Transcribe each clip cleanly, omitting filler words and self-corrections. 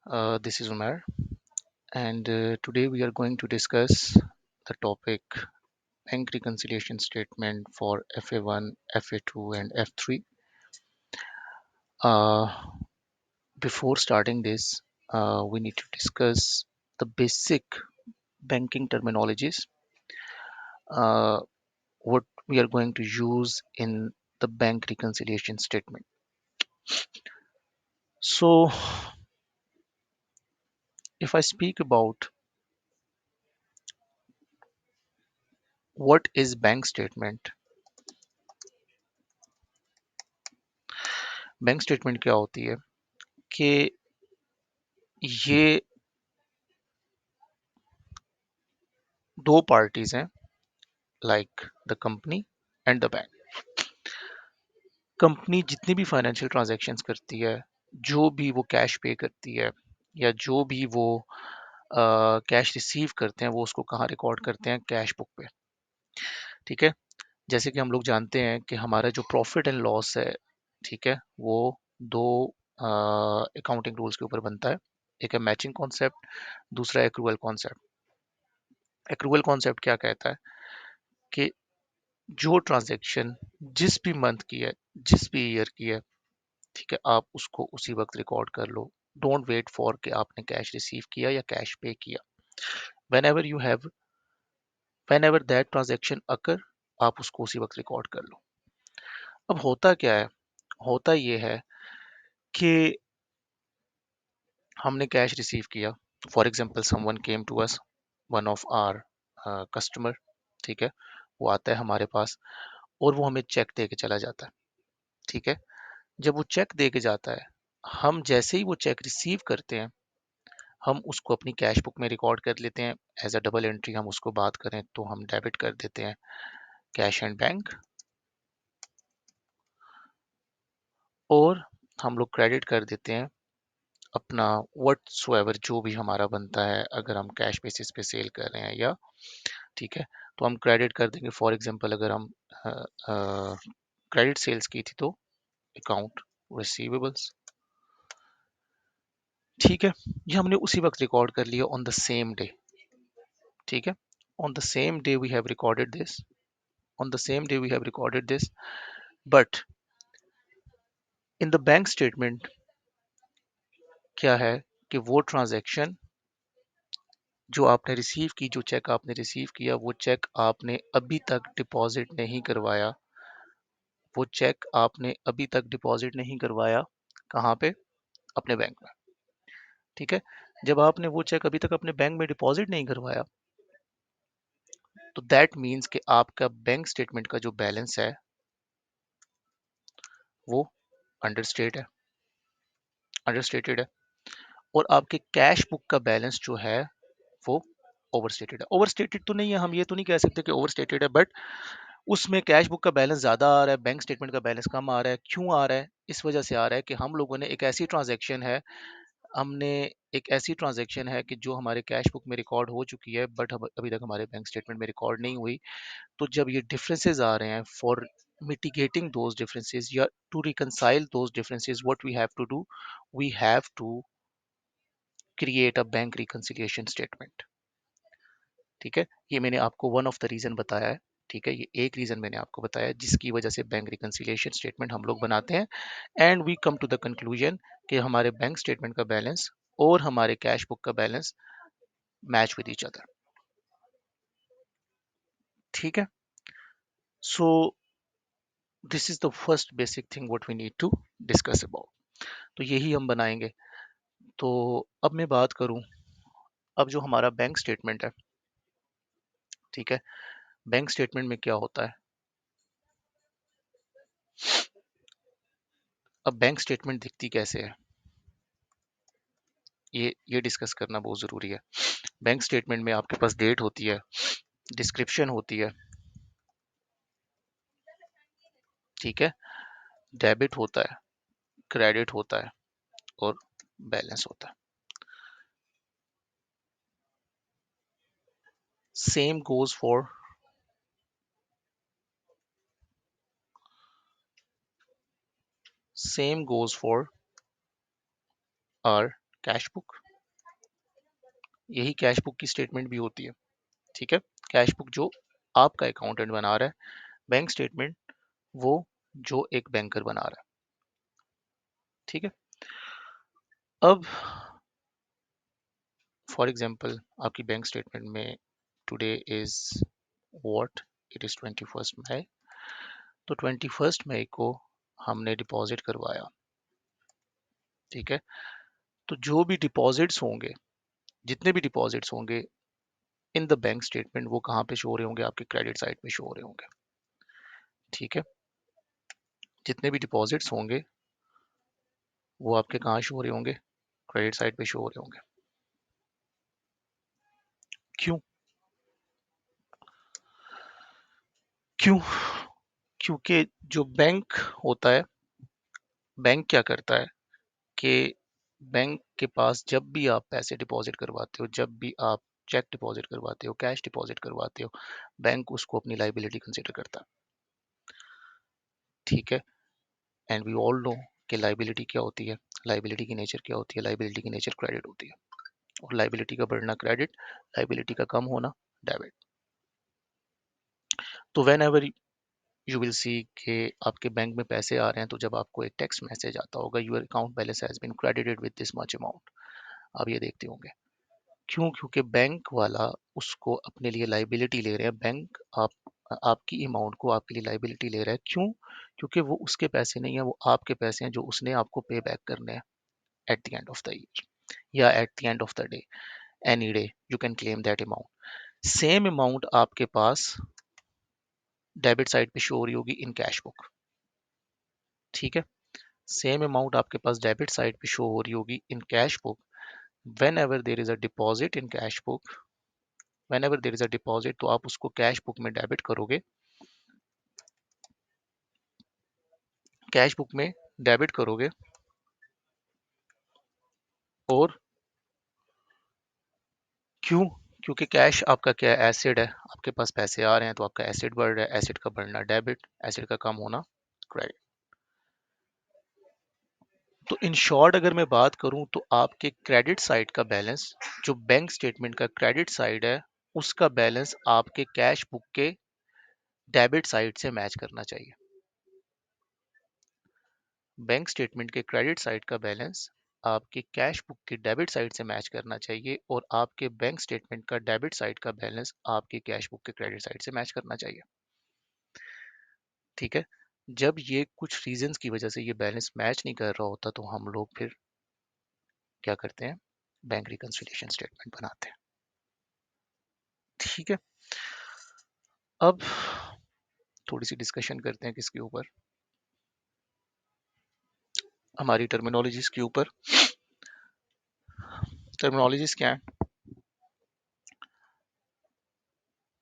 This is Umar, and today we are going to discuss the topic bank reconciliation statement for FA1, FA2, and F3. Uh, Before starting this, we need to discuss the basic banking terminologies, uh, what we are going to use in the bank reconciliation statement. So, if I speak about what is bank statement क्या होती है कि ये दो parties हैं like the company and the bank. Company जितनी भी financial transactions करती है, जो भी वो कैश पे करती है या जो भी वो कैश रिसीव करते हैं, वो उसको कहाँ रिकॉर्ड करते हैं? कैश बुक पे। ठीक है, जैसे कि हम लोग जानते हैं कि हमारा जो प्रॉफिट एंड लॉस है, ठीक है, वो दो अकाउंटिंग रूल्स के ऊपर बनता है। एक है मैचिंग कॉन्सेप्ट, दूसरा एक्रूअल कॉन्सेप्ट। एक्रूअल कॉन्सेप्ट क्या कहता है कि जो ट्रांजैक्शन जिस भी मंथ की है, जिस भी ईयर की है, ठीक है, आप उसको उसी वक्त रिकॉर्ड कर लो। डोंट वेट फॉर कि आपने कैश रिसीव किया या कैश पे किया। whenever you have whenever that transaction occur, आप उसको उसी वक्त रिकॉर्ड कर लो। अब होता क्या है? होता ये है कि हमने कैश रिसीव किया। For example someone came to us, one of our customer, ठीक है, वो आता है हमारे पास और वो हमें चेक दे के चला जाता है। ठीक है, जब वो चेक दे के जाता है, हम जैसे ही वो चेक रिसीव करते हैं, हम उसको अपनी कैश बुक में रिकॉर्ड कर लेते हैं। एज अ डबल एंट्री हम उसको बात करें तो हम डेबिट कर देते हैं कैश एंड बैंक, और हम लोग क्रेडिट कर देते हैं अपना व्हाटसोएवर जो भी हमारा बनता है, अगर हम कैश बेसिस पे सेल कर रहे हैं या, ठीक है, तो हम क्रेडिट कर देंगे। फॉर एग्जांपल अगर हम क्रेडिट सेल्स की थी तो अकाउंट रिसीवेबल्स। ठीक है, ये हमने उसी वक्त रिकॉर्ड कर लिया ऑन द सेम डे। ठीक है, on the same day we have recorded this, on the same day we have recorded this, but in the bank statement क्या है कि वो ट्रांजैक्शन जो आपने रिसीव की, जो चेक आपने रिसीव किया, वो चेक आपने अभी तक डिपॉजिट नहीं करवाया। वो चेक आपने अभी तक डिपॉजिट नहीं करवाया। कहाँ पे? अपने बैंक में। ठीक है, जब आपने वो चेक अभी तक अपने बैंक में डिपॉजिट नहीं करवाया, तो दैट मीन्स कि आपका बैंक स्टेटमेंट का जो बैलेंस है वो अंडरस्टेट है, अंडरस्टेटेड है। और आपके कैश बुक का बैलेंस जो है वो ओवरस्टेटेड है। ओवरस्टेटेड तो नहीं है, हम ये तो नहीं कह सकते कि ओवरस्टेटेड है, बट उसमें कैश बुक का बैलेंस ज़्यादा आ रहा है, बैंक स्टेटमेंट का बैलेंस कम आ रहा है। क्यों आ रहा है? इस वजह से आ रहा है कि हम लोगों ने एक ऐसी ट्रांजैक्शन है, हमने एक ऐसी ट्रांजैक्शन है कि जो हमारे कैश बुक में रिकॉर्ड हो चुकी है, बट अभी तक हमारे बैंक स्टेटमेंट में रिकॉर्ड नहीं हुई। तो जब ये डिफरेंसेस आ रहे हैं, फॉर mitigating those differences, या to reconcile those differences, what we have to do, we have to create a bank reconciliation statement। ठीक है, ये मैंने आपको वन ऑफ द रीजन बताया है। ठीक है, ये एक रीजन मैंने आपको बताया है जिसकी वजह से बैंक रिकंसिलिएशन स्टेटमेंट हम लोग बनाते हैं। And we come to the conclusion कि हमारे बैंक स्टेटमेंट का बैलेंस और हमारे कैश बुक का balance match with each other. ठीक है, so this is the first basic thing what we need to discuss about. तो यही हम बनाएंगे। तो अब मैं बात करूं, अब जो हमारा बैंक स्टेटमेंट है, ठीक है, बैंक स्टेटमेंट में क्या होता है? अब बैंक स्टेटमेंट दिखती कैसे है, ये डिस्कस करना बहुत ज़रूरी है। बैंक स्टेटमेंट में आपके पास डेट होती है, डिस्क्रिप्शन होती है, ठीक है, डेबिट होता है, क्रेडिट होता है और बैलेंस होता है। Same goes for same goes for our cash book, यही कैश बुक की स्टेटमेंट भी होती है। ठीक है, कैश बुक जो आपका अकाउंटेंट बना रहा है, बैंक स्टेटमेंट वो जो एक बैंकर बना रहा है। ठीक है, अब फॉर एग्जांपल आपकी बैंक स्टेटमेंट में today is what, it is 21 मई, तो 21 मई को हमने डिपॉजिट करवाया। ठीक है, तो जो भी डिपॉजिट्स होंगे, जितने भी डिपॉजिट्स होंगे इन द बैंक स्टेटमेंट, वो कहाँ पे शो हो रहे होंगे? आपके क्रेडिट साइड पे शो हो रहे होंगे। ठीक है, जितने भी डिपॉजिट्स होंगे वो आपके कहाँ शो हो रहे होंगे? क्रेडिट साइड पे शो हो रहे होंगे। क्यों? क्यों? क्योंकि जो बैंक होता है, बैंक क्या करता है कि बैंक के पास जब भी आप पैसे डिपॉजिट करवाते हो, जब भी आप चेक डिपॉजिट करवाते हो, कैश डिपॉजिट करवाते हो, बैंक उसको अपनी लाइबिलिटी कंसिडर करता है। ठीक है, एंड वी ऑल नो कि लाइबिलिटी क्या होती है, लाइबिलिटी की नेचर क्या होती है? लाइबिलिटी की नेचर क्रेडिट होती है, और लाइबिलिटी का बढ़ना क्रेडिट, लाइबिलिटी का कम होना डेबिट। तो when ever you will see कि आपके बैंक में पैसे आ रहे हैं, तो जब आपको एक टेक्स्ट मैसेज आता होगा, your account balance has been credited with this much amount, आप ये देखते होंगे। क्यों? क्योंकि बैंक वाला उसको अपने लिए लाइबिलिटी ले रहे हैं। बैंक आपकी अमाउंट को आपके लिए लाइबिलिटी ले रहा है। क्यों? क्योंकि वो उसके पैसे नहीं है, वो आपके पैसे हैं जो उसने आपको पे बैक करने हैं at the end of the year या at the end of the day, any day you can claim that amount. Same amount आपके पास डेबिट साइड पे शो हो रही होगी इन कैश बुक। ठीक है, सेम अमाउंट आपके पास डेबिट साइड पे शो हो रही होगी in cash book. When ever there is a deposit in cash book, when ever there is a deposit, तो आप उसको कैश बुक में डेबिट करोगे, कैश बुक में डेबिट करोगे। और क्यों? क्योंकि कैश आपका क्या है? एसिड है। आपके पास पैसे आ रहे हैं तो आपका एसिड बढ़ रहा है, एसिड का बढ़ना डेबिट, एसिड का कम होना क्रेडिट। तो इन शॉर्ट अगर मैं बात करूं तो आपके क्रेडिट साइड का बैलेंस, जो बैंक स्टेटमेंट का क्रेडिट साइड है, उसका बैलेंस आपके कैश बुक के डेबिट साइड से मैच करना चाहिए। बैंक स्टेटमेंट के क्रेडिट साइड का बैलेंस आपके कैश बुक की डेबिट साइड से मैच करना चाहिए, और आपके बैंक स्टेटमेंट का डेबिट साइड का बैलेंस आपकी कैश बुक के क्रेडिट साइड से मैच करना चाहिए। ठीक है, जब ये कुछ रीजंस की वजह से ये बैलेंस मैच नहीं कर रहा होता, तो हम लोग फिर क्या करते हैं? बैंक रिकंसिलिएशन स्टेटमेंट बनाते हैं। ठीक है, अब थोड़ी सी डिस्कशन करते हैं किसके ऊपर? हमारी टर्मिनोलॉजीज के ऊपर। टर्मिनोलॉजीज क्या है?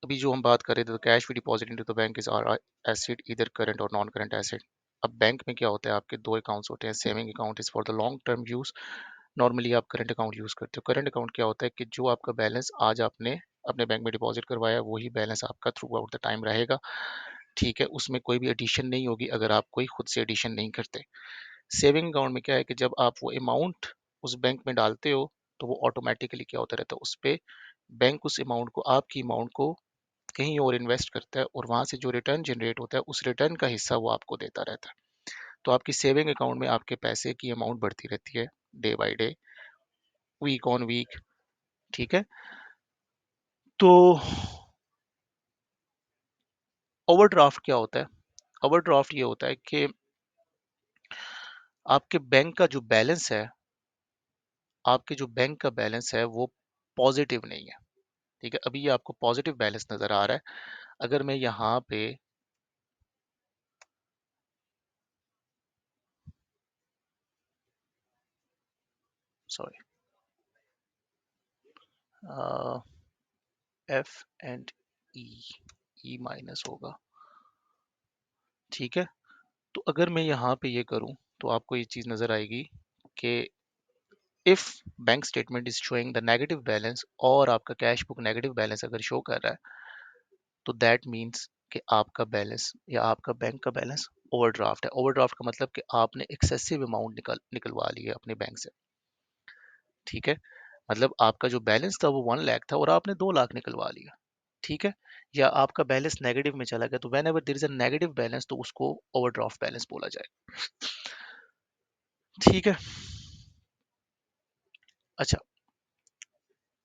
अभी जो हम बात कर रहे थे, तो cash we deposit into the bank is our asset, इधर करंट और नॉन करंट एसेट। अब बैंक में क्या होता है? आपके दो अकाउंट्स होते हैं। Saving account is for the long term use, normally आप करंट अकाउंट यूज करते हो। करंट अकाउंट क्या होता है कि जो आपका बैलेंस आज आपने अपने बैंक में डिपॉजिट करवाया, वही बैलेंस आपका थ्रू आउट द टाइम रहेगा। ठीक है, उसमें कोई भी एडिशन नहीं होगी अगर आप कोई खुद से एडिशन नहीं करते। सेविंग अकाउंट में क्या है कि जब आप वो अमाउंट उस बैंक में डालते हो, तो वो ऑटोमेटिकली क्या होता रहता है, उस पे बैंक उस अमाउंट को, आपकी अमाउंट को कहीं और इन्वेस्ट करता है, और वहां से जो रिटर्न जनरेट होता है, उस रिटर्न का हिस्सा वो आपको देता रहता है। तो आपकी सेविंग अकाउंट में आपके पैसे की अमाउंट बढ़ती रहती है day by day, week on week. ठीक है, तो ओवरड्राफ्ट क्या होता है? ओवरड्राफ्ट ये होता है कि आपके बैंक का जो बैलेंस है, आपके जो बैंक का बैलेंस है वो पॉजिटिव नहीं है। ठीक है, अभी ये आपको पॉजिटिव बैलेंस नजर आ रहा है। अगर मैं यहाँ पे sorry F and E, E minus होगा। ठीक है, तो अगर मैं यहाँ पे ये करूँ, तो आपको ये चीज़ नज़र आएगी कि if bank statement is showing the negative balance, और आपका कैश बुक नेगेटिव बैलेंस अगर शो कर रहा है, तो दैट मीन्स कि आपका बैलेंस या आपका बैंक का बैलेंस ओवरड्राफ्ट है। ओवरड्राफ्ट का मतलब कि आपने एक्सेसिव अमाउंट निकलवा ली है अपने बैंक से। ठीक है, मतलब आपका जो बैलेंस था वो 1 लाख था और आपने 2 लाख निकलवा लिया। ठीक है, या आपका बैलेंस नेगेटिव में चला गया, तो whenever there is a negative balance तो उसको ओवरड्राफ्ट बैलेंस बोला जाए। ठीक है। अच्छा,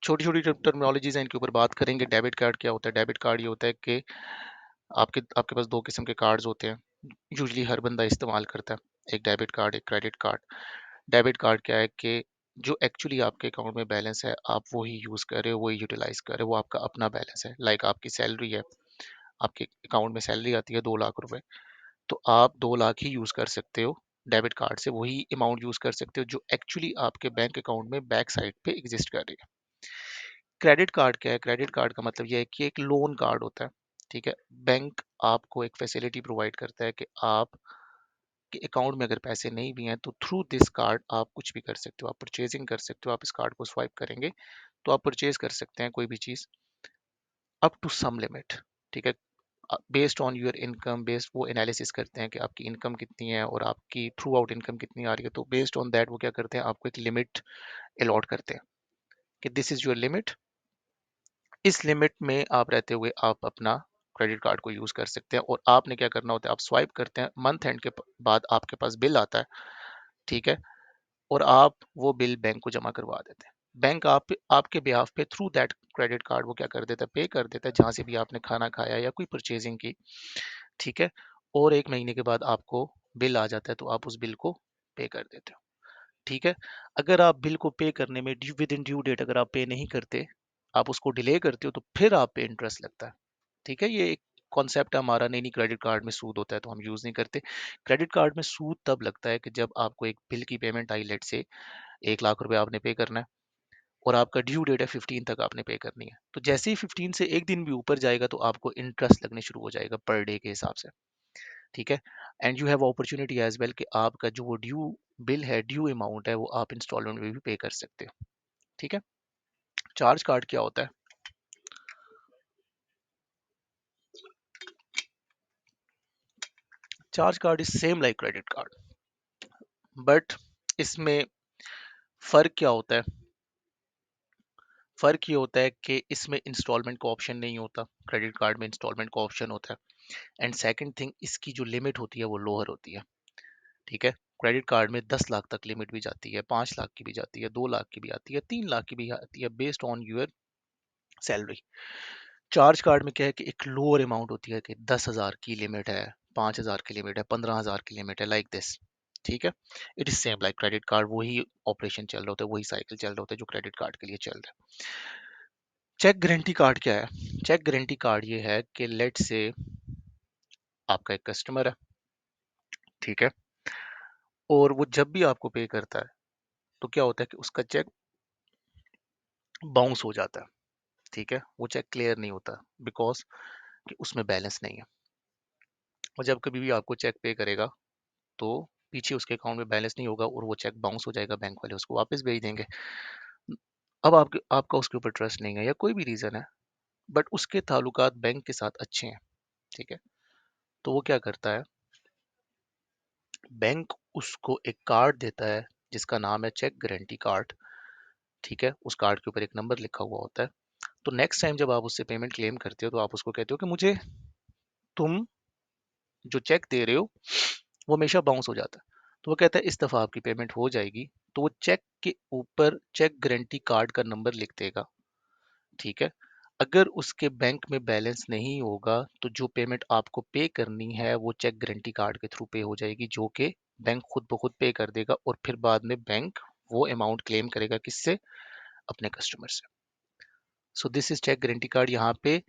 छोटी छोटी टर्मिनोलॉजीज हैं, इनके ऊपर बात करेंगे। डेबिट कार्ड क्या होता है? डेबिट कार्ड ये होता है कि आपके पास दो किस्म के कार्ड्स होते हैं, यूजली हर बंदा इस्तेमाल करता है, एक डेबिट कार्ड, एक क्रेडिट कार्ड। डेबिट कार्ड क्या है कि जो एक्चुअली आपके अकाउंट में बैलेंस है आप वो ही यूज़ कर रहे हो, वही यूटिलाइज कर रहे हो, वो आपका अपना बैलेंस है। लाइक आपकी सैलरी है, आपके अकाउंट में सैलरी आती है 2 लाख रुपए, तो आप 2 लाख ही यूज़ कर सकते हो डेबिट कार्ड से, वही अमाउंट यूज़ कर सकते हो जो एक्चुअली आपके बैंक अकाउंट में बैक साइड पे एग्जिस्ट कर रही है। क्रेडिट कार्ड क्या है? क्रेडिट कार्ड का मतलब यह है कि एक लोन कार्ड होता है। ठीक है, बैंक आपको एक फैसिलिटी प्रोवाइड करता है कि आप के अकाउंट में अगर पैसे नहीं भी हैं तो थ्रू दिस कार्ड आप कुछ भी कर सकते हो, आप परचेजिंग कर सकते हो। आप इस कार्ड को स्वाइप करेंगे तो आप परचेज कर सकते हैं कोई भी चीज़ अप टू सम लिमिट। ठीक है, based on your income, based वो एनालिसिस करते हैं कि आपकी इनकम कितनी है और आपकी थ्रू आउट इनकम कितनी आ रही है, तो बेस्ड ऑन दैट वो क्या करते हैं, आपको एक लिमिट अलॉट करते हैं कि दिस इज योर लिमिट। इस लिमिट में आप रहते हुए आप अपना क्रेडिट कार्ड को यूज कर सकते हैं। और आपने क्या करना होता है, आप स्वाइप करते हैं, मंथ एंड के बाद आपके पास बिल आता है। ठीक है, और आप वो बिल बैंक को जमा करवा देते हैं। बैंक आपके बिहाफ पे थ्रू दैट क्रेडिट कार्ड वो क्या कर देता है, पे कर देता है जहां से भी आपने खाना खाया या कोई परचेजिंग की। ठीक है, और 1 महीने के बाद आपको बिल आ जाता है तो आप उस बिल को पे कर देते हो। ठीक है, अगर आप बिल को पे करने में due within due date अगर आप पे नहीं करते, आप उसको डिले करते हो, तो फिर आप पे इंटरेस्ट लगता है। ठीक है, ये एक कॉन्सेप्ट है हमारा। नहीं नहीं, क्रेडिट कार्ड में सूद होता है तो हम यूज नहीं करते। क्रेडिट कार्ड में सूद तब लगता है कि जब आपको एक बिल की पेमेंट आई, लेट से 1 लाख रुपए आपने पे करना है और आपका ड्यू डेट है 15 तक आपने पे करनी है, तो जैसे ही 15 से एक दिन भी ऊपर जाएगा तो आपको इंटरेस्ट लगने शुरू हो जाएगा पर डे के हिसाब से। ठीक है, and you have opportunity as well कि आपका जो वो ड्यू बिल है, ड्यू अमाउंट है, वो आप इंस्टॉलमेंट में भी पे कर सकते हो। ठीक है, चार्ज कार्ड क्या होता है? Charge card is same like credit card, but इसमें फर्क क्या होता है? फर्क ये होता है कि इसमें इंस्टॉलमेंट का ऑप्शन नहीं होता, क्रेडिट कार्ड में इंस्टॉलमेंट का ऑप्शन होता है। एंड सेकंड थिंग, इसकी जो लिमिट होती है वो लोअर होती है। ठीक है, क्रेडिट कार्ड में 10 लाख तक लिमिट भी जाती है, 5 लाख की भी जाती है, 2 लाख की भी आती है, 3 लाख की भी आती है, based on your salary. Charge card में क्या है कि एक लोअर अमाउंट होती है कि 10,000 की लिमिट है, 5,000 की लिमिट है, 15,000 की लिमिट है, लाइक दिस। ठीक है, it is same like credit card, वही ऑपरेशन चल रहा होता है, वही साइकिल चल रहा होता है जो क्रेडिट कार्ड के लिए चल रहा है। चेक गारंटी कार्ड क्या है? चेक गारंटी कार्ड ये है कि लेट से आपका एक कस्टमर है, ठीक है, और वो जब भी आपको पे करता है तो क्या होता है कि उसका चेक बाउंस हो जाता है। ठीक है, वो चेक क्लियर नहीं होता बिकॉज कि उसमें बैलेंस नहीं है। और जब कभी भी आपको चेक पे करेगा तो पीछे उसके अकाउंट में बैलेंस नहीं होगा और वो चेक बाउंस हो जाएगा, बैंक वाले उसको वापस भेज देंगे। अब आपका उसके ऊपर ट्रस्ट नहीं है या कोई भी रीज़न है, बट उसके ताल्लुकात बैंक के साथ अच्छे हैं। ठीक है, तो वो क्या करता है, बैंक उसको एक कार्ड देता है जिसका नाम है चेक गारंटी कार्ड। ठीक है, उस कार्ड के ऊपर एक नंबर लिखा हुआ होता है। तो नेक्स्ट टाइम जब आप उससे पेमेंट क्लेम करते हो तो आप उसको कहते हो कि मुझे तुम जो चेक दे रहे हो वो हमेशा बाउंस हो जाता है। तो वो कहता है इस दफ़ा आपकी पेमेंट हो जाएगी, तो वो चेक के ऊपर चेक गारंटी कार्ड का नंबर लिख देगा। ठीक है, अगर उसके बैंक में बैलेंस नहीं होगा तो जो पेमेंट आपको पे करनी है वो चेक गारंटी कार्ड के थ्रू पे हो जाएगी, जो कि बैंक खुद ब खुद पे कर देगा और फिर बाद में बैंक वो अमाउंट क्लेम करेगा किससे, अपने कस्टमर से। So this is cheque guarantee card. यहाँ पे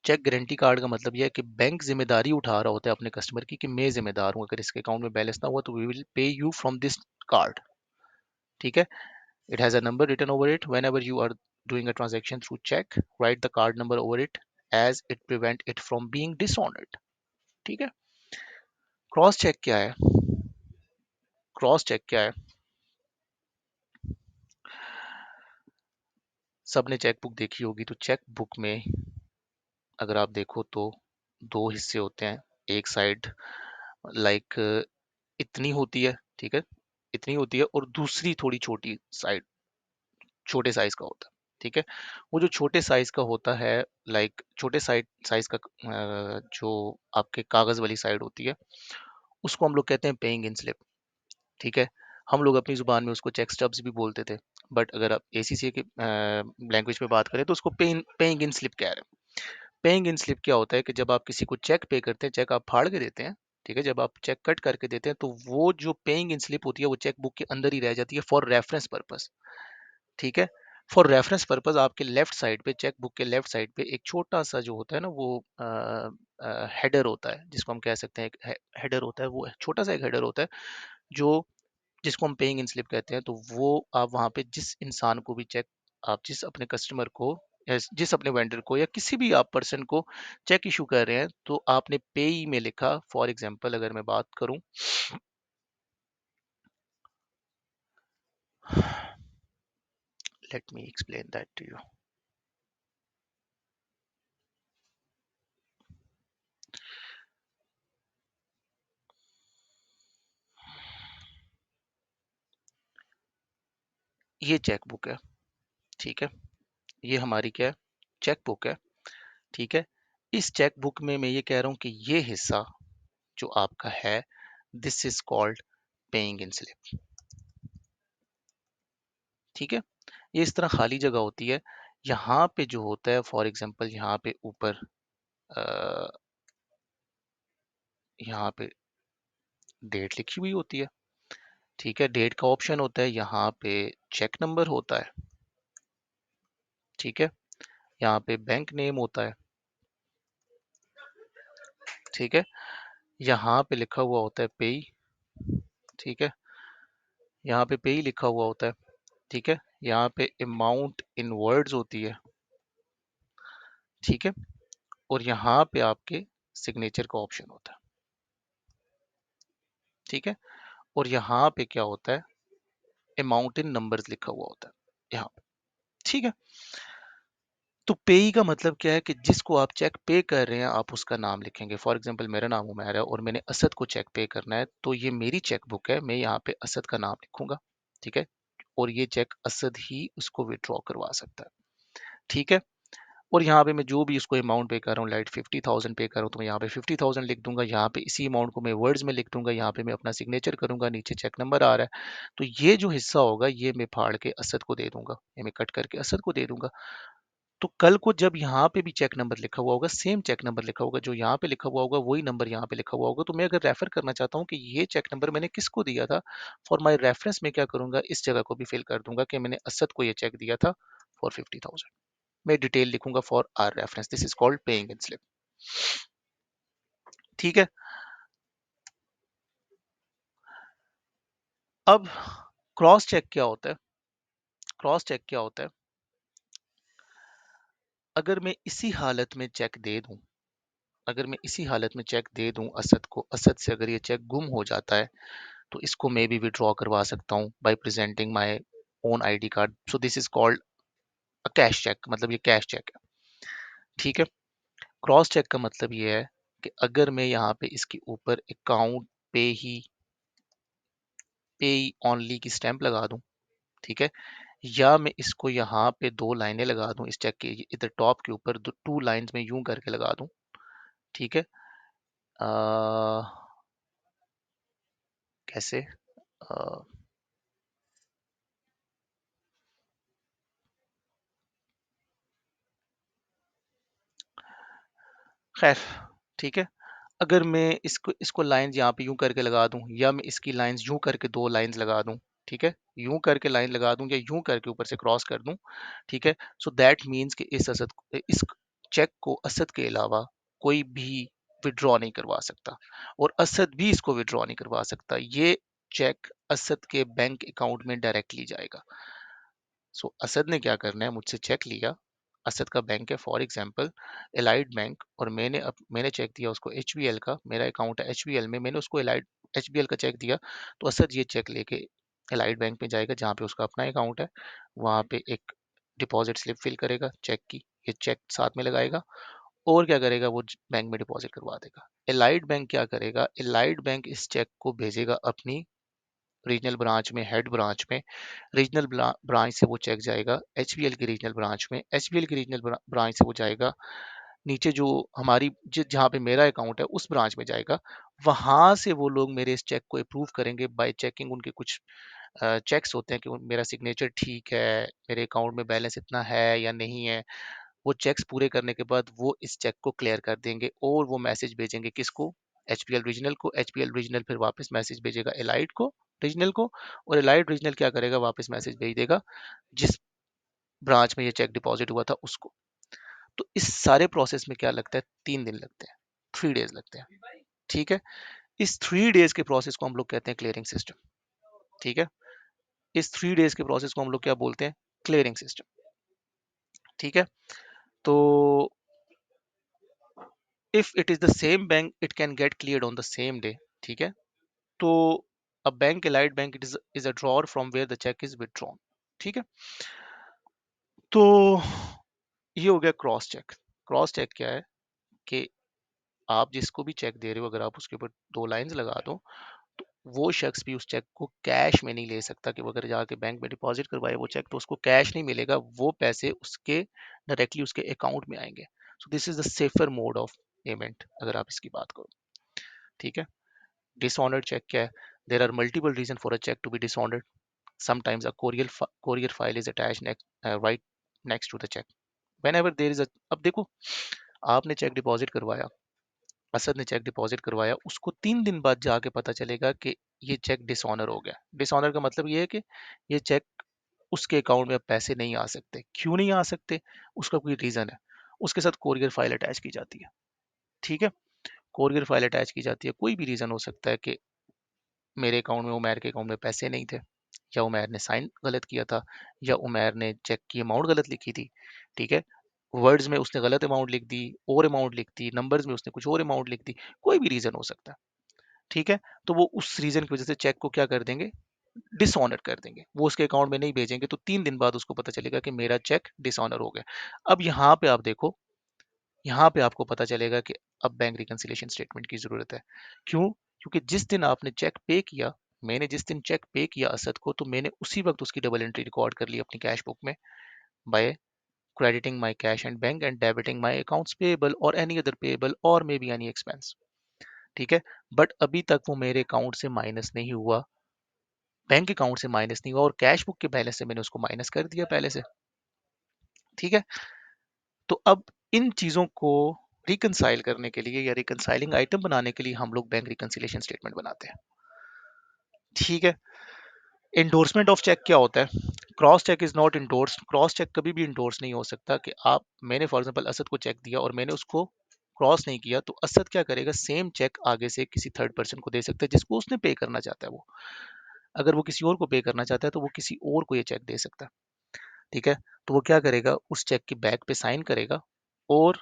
चेक गारंटी कार्ड का मतलब यह है कि बैंक जिम्मेदारी उठा रहा होता है अपने कस्टमर की कि मैं जिम्मेदार हूँ, अगर इसके अकाउंट में बैलेंस ना हुआ तो we will pay you from this card. ठीक है, it has a number written over it. Whenever you are doing a transaction through check, write the card number over it as it prevent it from being dishonored. ठीक है, cross check क्या है? Cross check क्या है? सबने cheque book देखी होगी, तो चेक बुक में अगर आप देखो तो दो हिस्से होते हैं। एक साइड लाइक इतनी होती है, ठीक है, इतनी होती है, और दूसरी थोड़ी छोटी साइड छोटे साइज का होता है। ठीक है, वो जो छोटे साइज का होता है, लाइक छोटे साइज साइज का जो आपके कागज वाली साइड होती है, उसको हम लोग कहते हैं पेइंग इन स्लिप। ठीक है, हम लोग अपनी जुबान में उसको चेक स्टब्स भी बोलते थे, बट अगर आप एसीसी के लैंग्वेज में बात करें तो उसको पेइंग इन स्लिप कह रहे हैं। पेइंग इन स्लिप क्या होता है कि जब आप किसी को चेक पे करते हैं, चेक आप फाड़ के देते हैं, ठीक है, जब आप चेक कट करके देते हैं तो वो जो पेइंग इन स्लिप होती है वो चेक बुक के अंदर ही रह जाती है फॉर रेफरेंस पर्पस। ठीक है, फॉर रेफरेंस पर्पस आपके लेफ्ट साइड पे, चेक बुक के लेफ्ट साइड पे एक छोटा सा जो होता है ना, वो हेडर होता है, जिसको हम कह सकते हैं एक हेडर होता है, वो छोटा सा एक हेडर होता है जो, जिसको हम पेइंग इन स्लिप कहते हैं। तो वो आप वहाँ पे जिस इंसान को भी चेक, आप जिस अपने कस्टमर को या जिस अपने वेंडर को या किसी भी आप पर्सन को चेक इशू कर रहे हैं, तो आपने पेई में लिखा, फॉर एग्जांपल अगर मैं बात करूं, let me explain that to you. ये चेक बुक है, ठीक है, ये हमारी क्या है, चेक बुक है। ठीक है, इस चेक बुक में मैं ये कह रहा हूं कि ये हिस्सा जो आपका है, this is called paying in slip. ठीक है, ये इस तरह खाली जगह होती है। यहाँ पे जो होता है, फॉर एग्जांपल यहाँ पे ऊपर अ, यहाँ पे डेट लिखी हुई होती है। ठीक है, डेट का ऑप्शन होता है, यहाँ पे चेक नंबर होता है। ठीक है, यहाँ पे बैंक नेम होता है। ठीक है, यहाँ पे लिखा हुआ होता है पेई। ठीक है, यहाँ पे पेई लिखा हुआ होता है। ठीक है, यहाँ पे अमाउंट इन वर्ड्स होती है। ठीक है, और यहाँ पे आपके सिग्नेचर का ऑप्शन होता है। ठीक है, और यहाँ पे क्या होता है, अमाउंट इन नंबर्स लिखा हुआ होता है यहाँ पे। ठीक है, तो पेई का मतलब क्या है कि जिसको आप चेक पे कर रहे हैं आप उसका नाम लिखेंगे। फॉर एग्जांपल मेरा नाम उमैर है और मैंने असद को चेक पे करना है, तो ये मेरी चेक बुक है, मैं यहाँ पे असद का नाम लिखूंगा। ठीक है, और ये चेक असद ही उसको विड्रॉ करवा सकता है। ठीक है, और यहाँ पे मैं जो भी उसको अमाउंट पे कर रहा हूँ, लाइट 50,000 पे कर रहा हूँ, तो मैं यहाँ पे 50,000 लिख दूंगा। यहाँ पे इसी अमाउंट को मैं वर्ड्स में लिख दूंगा, यहाँ पे मैं अपना सिग्नेचर करूंगा, नीचे चेक नंबर आ रहा है, तो ये जो हिस्सा होगा ये मैं फाड़ के असद को दे दूंगा, ये मैं कट करके असद को दे दूंगा। तो कल को जब यहाँ पे भी चेक नंबर लिखा हुआ होगा, सेम चेक नंबर लिखा होगा, जो यहाँ पे लिखा हुआ होगा वही नंबर यहाँ पे लिखा हुआ होगा, तो मैं अगर रेफर करना चाहता हूँ कि ये चेक नंबर मैंने किसको दिया था, फॉर माई रेफरेंस में क्या करूंगा, इस जगह को भी फिल कर दूंगा कि मैंने असद को ये चेक दिया था फॉर 50,000। मैं डिटेल लिखूंगा for our reference, this is called paying in slip. ठीक है, अब क्रॉस चेक क्या होता है, क्रॉस चेक क्या होता है, अगर मैं इसी हालत में चेक दे दूं, अगर मैं इसी हालत में चेक दे दूं असद को, असद से अगर ये चेक गुम हो जाता है, तो इसको मैं भी विड्रॉ करवा सकता हूँ bye presenting my own ID card. So this is called a cash cheque, मतलब ये कैश चेक है। ठीक है, क्रॉस चेक का मतलब ये है कि अगर मैं यहाँ पे इसके ऊपर अकाउंट पे ओनली की स्टैंप लगा दूं, ठीक है, या मैं इसको यहाँ पे दो लाइनें लगा दूं, इस चेक के इधर टॉप के ऊपर टू लाइंस में यूं करके लगा दूं। ठीक है, कैसे, अ, खैर, ठीक है, अगर मैं इसको इसको लाइंस यहाँ पे यूं करके लगा दूं, या मैं इसकी लाइंस यूं करके दो लाइंस लगा दूं, ठीक है, यूं करके लाइन लगा दूं या यूं करके ऊपर से क्रॉस कर दूं, ठीक है, सो दैट मीन्स कि इस चेक को असद के अलावा कोई भी विड्रॉ नहीं करवा सकता, और असद भी इसको विड्रॉ नहीं करवा सकता। ये चेक असद के बैंक अकाउंट में डायरेक्टली जाएगा। सो असद ने क्या करना है, मुझसे चेक लिया, असद का बैंक है फॉर एग्जांपल एलाइड बैंक, और मैंने चेक दिया उसको एचबीएल का, मेरा अकाउंट है एचबीएल में, मैंने उसको एलाइड एचबीएल का चेक दिया, तो असद ये चेक लेके एलाइड बैंक में जाएगा जहाँ पे उसका अपना अकाउंट है, वहाँ पे एक डिपॉजिट स्लिप फिल करेगा चेक की, ये चेक साथ में लगाएगा, और क्या करेगा, वो बैंक में डिपॉजिट करवा देगा। एलाइड बैंक क्या करेगा, एलाइड बैंक इस चेक को भेजेगा अपनी रीजनल ब्रांच में, हेड ब्रांच में, रीजनल ब्रांच से वो चेक जाएगा एचबीएल की रीजनल ब्रांच में, एचबीएल की रीजनल ब्रांच से वो जाएगा नीचे जो हमारी जहाँ पे मेरा अकाउंट है उस ब्रांच में जाएगा। वहां से वो लोग मेरे इस चेक को अप्रूव करेंगे बाय चेकिंग उनके कुछ चेक्स होते हैं कि मेरा सिग्नेचर ठीक है, मेरे अकाउंट में बैलेंस इतना है या नहीं है। वो चेक्स पूरे करने के बाद वो इस चेक को क्लियर कर देंगे और वो मैसेज भेजेंगे किसको, एचपीएल रीजनल को। एचपीएल रीजनल फिर वापस मैसेज भेजेगा एलाइट को, रीजनल को, और एलाइट रीजनल क्या करेगा, वापस मैसेज भेज देगा जिस ब्रांच में ये चेक डिपॉजिट हुआ था उसको। तो इस सारे प्रोसेस में क्या लगता है, 3 दिन लगते हैं, 3 डेज लगते हैं। ठीक है, इस 3 डेज के प्रोसेस को हम लोग कहते हैं क्लियरिंग सिस्टम। ठीक है, इस 3 डेज के प्रोसेस को हम लोग क्या बोलते हैं, क्लियरिंग सिस्टम। ठीक है, तो if it is the same bank it can get cleared on the same day. ठीक है, तो a bank allied bank it is a drawer from where the check is withdrawn। ठीक है, तो ये हो गया क्रॉस चेक। क्रॉस चेक क्या है कि आप जिसको भी चेक दे रहे हो अगर आप उसके ऊपर 2 लाइंस लगा दो तो वो शख्स भी उस चेक को कैश में नहीं ले सकता कि वो अगर जाके बैंक में डिपॉजिट करवाए वो चेक तो उसको कैश नहीं मिलेगा, वो पैसे उसके डायरेक्टली उसके अकाउंट में आएंगे। सो this is the safer mode of payment अगर आप इसकी बात करो। ठीक है, डिसऑनर्ड चेक क्या है, there are multiple reason for a cheque to be dishonoured. Sometimes a courier file is attached right next to the check. Whenever there is a, अब देखो आपने चेक डिपॉजिट करवाया, असद ने चेक डिपॉजिट करवाया, उसको 3 दिन बाद जाके पता चलेगा कि ये चेक डिसऑनर हो गया। डिसऑनर का मतलब ये है कि ये चेक उसके अकाउंट में अब पैसे नहीं आ सकते। क्यों नहीं आ सकते, उसका कोई रीजन है, उसके साथ कोरियर फाइल अटैच की जाती है। ठीक है, कोरियर फाइल अटैच की जाती है, कोई भी रीजन हो सकता है कि मेरे अकाउंट में उमैर के अकाउंट में पैसे नहीं थे, या उमैर ने साइन गलत किया था, या उमैर ने चेक की अमाउंट गलत लिखी थी। ठीक है, वर्ड्स में उसने गलत अमाउंट लिख दी, और अमाउंट लिख दी, नंबर्स में उसने कुछ और अमाउंट लिख दी, कोई भी रीजन हो सकता है। ठीक है, तो वो उस रीजन की वजह से चेक को क्या कर देंगे, डिसऑनर कर देंगे, वो उसके अकाउंट में नहीं भेजेंगे। तो 3 दिन बाद उसको पता चलेगा कि मेरा चेक डिसऑनर हो गया। अब यहाँ पे आप देखो, यहाँ पे आपको पता चलेगा कि अब बैंक रिकंसिलिएशन स्टेटमेंट की जरूरत है। क्यों, क्योंकि जिस दिन आपने चेक पे किया, मैंने जिस दिन चेक पे किया असद को, तो मैंने उसी वक्त उसकी डबल एंट्री रिकॉर्ड कर ली अपनी कैश बुक में bye crediting my cash and bank and debiting my accounts payable or any other payable or maybe any expense। ठीक है, बट अभी तक वो मेरे अकाउंट से माइनस नहीं हुआ, बैंक अकाउंट से माइनस नहीं हुआ, और कैश बुक के बैलेंस से मैंने उसको माइनस कर दिया पहले से। ठीक है, तो अब इन चीजों को रिकंसाइल करने के लिए या रिकंसाइलिंग आइटम बनाने के लिए हम लोग बैंक रिकंसिलिएशन स्टेटमेंट बनाते हैं। ठीक है, इंडोर्समेंट ऑफ चेक क्या होता है, cross cheque is not endorse. Cross cheque कभी भी इंडोर्स नहीं हो सकता कि आप, मैंने फॉर एग्जांपल असद को चेक दिया और मैंने उसको क्रॉस नहीं किया, तो असद क्या करेगा, सेम चेक आगे से किसी थर्ड पर्सन को दे सकता है जिसको उसने पे करना चाहता है। वो अगर वो किसी और को पे करना चाहता है तो वो किसी और को ये चेक दे सकता है। ठीक है, तो वो क्या करेगा, उस चेक की बैक पे साइन करेगा और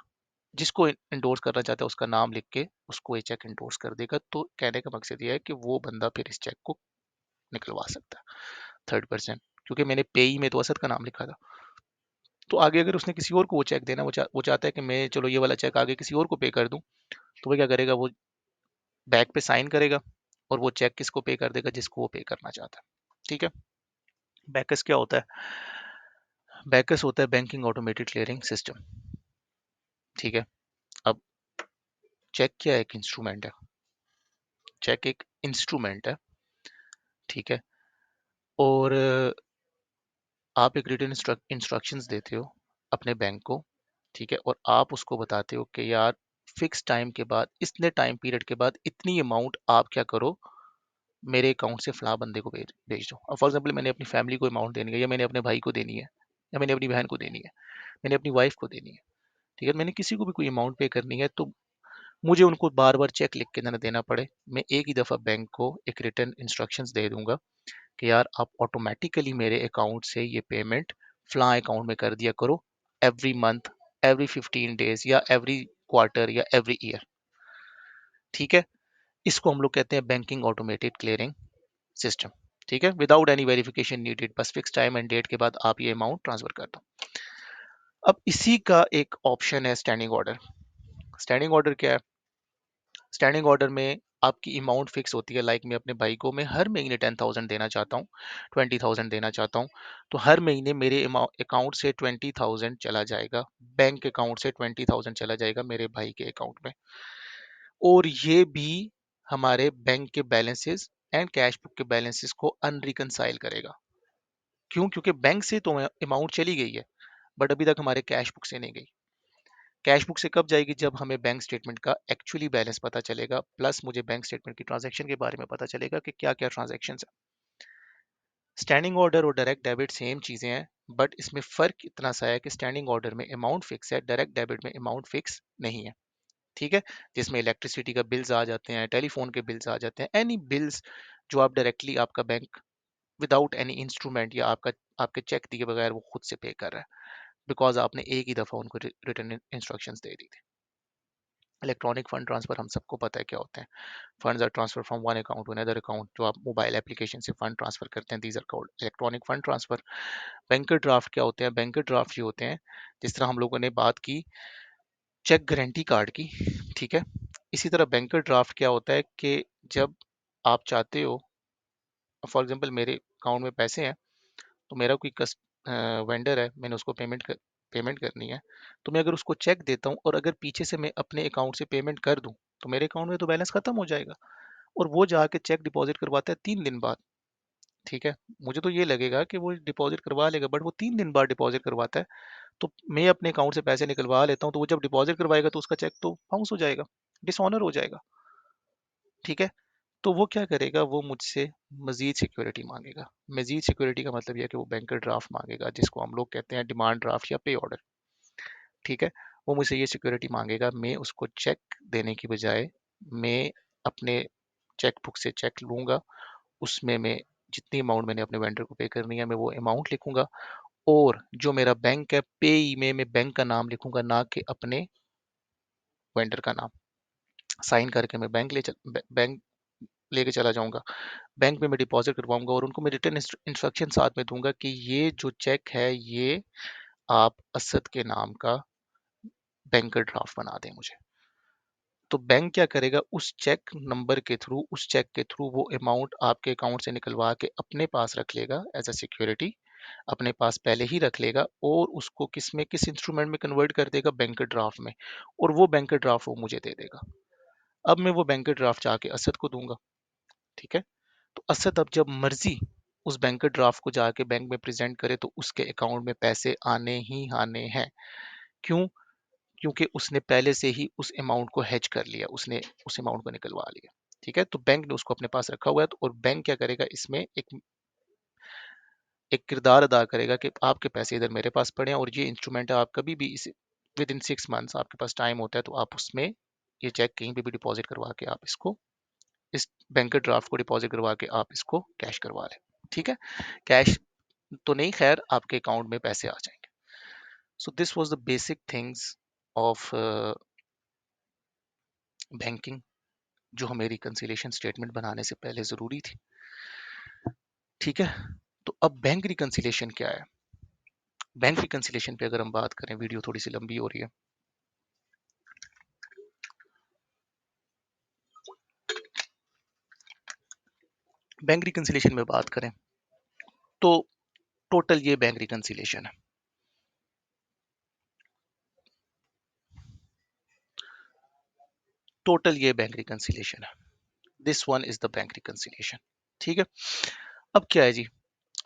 जिसको इंडोर्स करना चाहता है उसका नाम लिख के उसको ये चेक इंडोर्स कर देगा। तो कहने का मकसद ये है कि वो बंदा फिर इस चेक को निकलवा सकता है, थर्ड पर्सन, क्योंकि मैंने पेई में तो असद का नाम लिखा था। तो आगे अगर उसने किसी और को वो चेक देना, वो चाहता है कि मैं चलो ये वाला चेक आगे किसी और को पे कर दूं, तो वो क्या करेगा, वो बैक पे साइन करेगा और वो चेक किसको पे कर देगा, जिसको वो पे करना चाहता है। ठीक है, बैकस क्या होता है, बैकस होता है बैंकिंग ऑटोमेटेड क्लियरिंग सिस्टम। ठीक है, अब चेक क्या है, एक इंस्ट्रूमेंट है, चेक एक इंस्ट्रूमेंट है। ठीक है, और आप एक रिटन इंस्ट्रक्शंस देते हो अपने बैंक को। ठीक है, और आप उसको बताते हो कि यार फिक्स टाइम के बाद, इतने टाइम पीरियड के बाद इतनी अमाउंट आप क्या करो, मेरे अकाउंट से फला बंदे को भेज भेज दो। अब फॉर एग्जाम्पल मैंने अपनी फैमिली को अमाउंट देनी है, या मैंने अपने भाई को देनी है, या मैंने अपनी बहन को देनी है, मैंने अपनी वाइफ को देनी है। ठीक है, मैंने किसी को भी कोई अमाउंट पे करनी है, तो मुझे उनको बार बार चेक लिख के ना देना पड़े, मैं एक ही दफ़ा बैंक को एक रिटर्न इंस्ट्रक्शंस दे दूंगा कि यार आप ऑटोमेटिकली मेरे अकाउंट से ये पेमेंट फ्ला अकाउंट में कर दिया करो, एवरी मंथ, एवरी 15 डेज, या एवरी क्वार्टर, या एवरी ईयर। ठीक है, इसको हम लोग कहते हैं बैंकिंग ऑटोमेटेड क्लियरिंग सिस्टम। ठीक है, विदाउट एनी वेरिफिकेशन नीडेड, बस फिक्स टाइम एंड डेट के बाद आप ये अमाउंट ट्रांसफर कर दो। अब इसी का एक ऑप्शन है स्टैंडिंग ऑर्डर। स्टैंडिंग ऑर्डर क्या है, स्टैंडिंग ऑर्डर में आपकी अमाउंट फिक्स होती है। लाइक मैं अपने भाई को मैं हर महीने 10,000 देना चाहता हूँ, 20,000 देना चाहता हूँ, तो हर महीने मेरे अकाउंट से 20,000 चला जाएगा, बैंक अकाउंट से 20,000 चला जाएगा मेरे भाई के अकाउंट में। और ये भी हमारे बैंक के बैलेंसेस एंड कैश बुक के बैलेंसेस को अनरिकनसाइल करेगा। क्यों? क्योंकि बैंक से तो अमाउंट चली गई है, बट अभी तक हमारे कैश बुक से नहीं गई। कैश बुक से कब जाएगी? जब हमें बैंक स्टेटमेंट का एक्चुअली बैलेंस पता चलेगा, प्लस मुझे बैंक स्टेटमेंट की ट्रांजैक्शन के बारे में पता चलेगा कि क्या क्या ट्रांजैक्शंस है। स्टैंडिंग ऑर्डर और डायरेक्ट डेबिट सेम चीज़ें हैं, बट इसमें फ़र्क इतना सा है कि स्टैंडिंग ऑर्डर में अमाउंट फिक्स है, डायरेक्ट डेबिट में अमाउंट फिक्स नहीं है। ठीक है? जिसमें इलेक्ट्रिसिटी का बिल्स आ जाते हैं, टेलीफोन के बिल्स आ जाते हैं, एनी बिल्स जो आप डायरेक्टली आपका बैंक विदाउट एनी इंस्ट्रूमेंट या आपके चेक दिए बगैर वो खुद से पे कर रहा है, बिकॉज आपने एक ही दफ़ा उनको रिटर्न इंस्ट्रक्शंस दे दी थी। इलेक्ट्रॉनिक फंड ट्रांसफर हम सबको पता है क्या होते हैं। Funds are transfer from one account to another account. जो आप मोबाइल एप्लीकेशन से फंड ट्रांसफर करते हैं, these are called electronic fund transfer. Banker draft क्या होते हैं? बैंकर ड्राफ्ट ये होते हैं, जिस तरह हम लोगों ने बात की चेक गारंटी कार्ड की, ठीक है, इसी तरह बैंकर ड्राफ्ट क्या होता है कि जब आप चाहते हो, फॉर एग्जांपल मेरे अकाउंट में पैसे हैं, तो मेरा कोई वेंडर है, मैंने उसको पेमेंट करनी है, तो मैं अगर उसको चेक देता हूँ और अगर पीछे से मैं अपने अकाउंट से पेमेंट कर दूं, तो मेरे अकाउंट में तो बैलेंस खत्म हो जाएगा, और वो जाके चेक डिपॉजिट करवाता है 3 दिन बाद। ठीक है, मुझे तो ये लगेगा कि वो डिपॉजिट करवा लेगा, बट वो 3 दिन बाद डिपॉजिट करवाता है, तो मैं अपने अकाउंट से पैसे निकलवा लेता हूँ, तो वो जब डिपॉजिट करवाएगा तो उसका चेक तो बाउंस हो जाएगा, डिसऑनर हो जाएगा। ठीक है, तो वो क्या करेगा? वो मुझसे मजीद सिक्योरिटी मांगेगा। मजीद सिक्योरिटी का मतलब यह है कि वो बैंकर ड्राफ्ट मांगेगा, जिसको हम लोग कहते हैं डिमांड ड्राफ्ट या पे ऑर्डर। ठीक है, वो मुझसे ये सिक्योरिटी मांगेगा, मैं उसको चेक देने की बजाय मैं अपने चेक बुक से चेक लूंगा, उसमें मैं जितनी अमाउंट मैंने अपने वेंडर को पे करनी है मैं वो अमाउंट लिखूंगा, और जो मेरा बैंक है पेई में मैं बैंक का नाम लिखूंगा, ना कि अपने वेंडर का नाम। साइन करके मैं बैंक लेके चला जाऊंगा, बैंक में मैं डिपॉजिट करवाऊंगा, और उनको मैं रिटर्न इंस्ट्रक्शन साथ में दूंगा कि ये जो चेक है ये आप असद के नाम का बैंकर ड्राफ्ट बना दें मुझे। तो बैंक क्या करेगा? उस चेक नंबर के थ्रू, उस चेक के थ्रू वो अमाउंट आपके अकाउंट से निकलवा के अपने पास रख लेगा एज अ सिक्योरिटी, अपने पास पहले ही रख लेगा, और उसको किस इंस्ट्रूमेंट में कन्वर्ट कर देगा? बैंकर ड्राफ्ट में, और वो बैंकर ड्राफ्ट वो मुझे दे देगा। अब मैं वो बैंकर ड्राफ्ट जाके असद को दूंगा। ठीक है, तो असद अब जब मर्जी उस बैंकर ड्राफ्ट को जाके बैंक में प्रेजेंट करे तो उसके अकाउंट में पैसे आने ही आने हैं। क्यों? क्योंकि उसने पहले से ही उस अमाउंट को हेज कर लिया, उसने उस अमाउंट को निकलवा लिया। ठीक है, तो बैंक ने उसको अपने पास रखा हुआ है, तो और बैंक क्या करेगा? इसमें एक किरदार अदा करेगा कि आपके पैसे इधर मेरे पास पड़े हैं, और ये इंस्ट्रूमेंट है, आप कभी भी इसे विद इन 6 मंथ्स आपके पास टाइम होता है, तो आप उसमें ये चेक कहीं पे भी डिपॉजिट करवा के आप इसको, इस बैंकर ड्राफ्ट को डिपॉजिट करवा के आप इसको कैश करवा लें। ठीक है, कैश तो नहीं, खैर आपके अकाउंट में पैसे आ जाएंगे। So this was the basic things of banking, जो हमें रिकंसिलिएशन स्टेटमेंट बनाने से पहले ज़रूरी थी। ठीक है, तो अब बैंक रिकंसिलिएशन क्या है? बैंक रिकंसिलिएशन पे अगर हम बात करें, वीडियो थोड़ी सी लंबी हो रही है, बैंक रिकंसिलिएशन में बात करें तो टोटल ये बैंक रिकंसिलिएशन है। टोटल ये बैंक रिकंसिलिएशन है, this one is the bank reconciliation. ठीक है, अब क्या है जी,